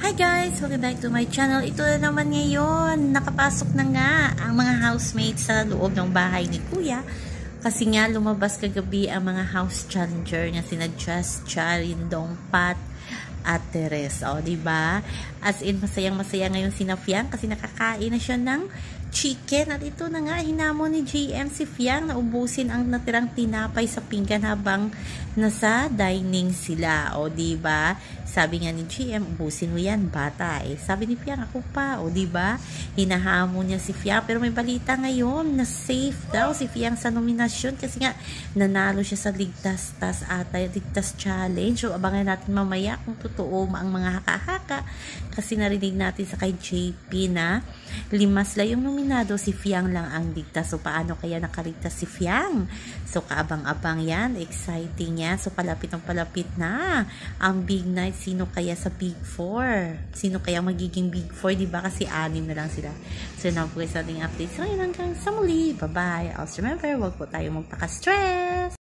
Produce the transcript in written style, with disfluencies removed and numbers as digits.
Hi guys! Welcome back to my channel. Ito na naman ngayon. Nakapasok na nga ang mga housemates sa loob ng bahay ni Kuya. Kasi nga lumabas kagabi ang mga house challenger niya sina Just, Charindong, Pat, at Teres. O, diba? As in, masayang-masaya ngayon si Fiang kasi nakakain na siya ng chicken. At ito na nga, hinamon ni JM si Fiang na ubusin ang natirang tinapay sa pinggan habang nasa dining sila. O, diba? Sabi nga ni JM, ubusin mo yan, bata. Sabi ni Fiang, ako pa. O, diba? Hinahamon niya si Fiang. Pero may balita ngayon na safe daw si Fiang sa nominasyon kasi nga nanalo siya sa ligtas challenge. So, abangan natin mamaya kung totoo ang mga haka-haka. Kasi narinig natin sa kay JP na 5 sila yung nominado, si Fiang lang ang ligtas. So, paano kaya nakaligtas si Fiang? So, kaabang-abang yan. Exciting yan. So, palapit na ang big night. Sino kaya sa big 4? Sino kaya magiging big 4? Diba? Kasi 6 na lang sila. So, now po guys, ating updates. So, hanggang sa muli. Bye-bye. Also remember, huwag po tayo magpaka-stress.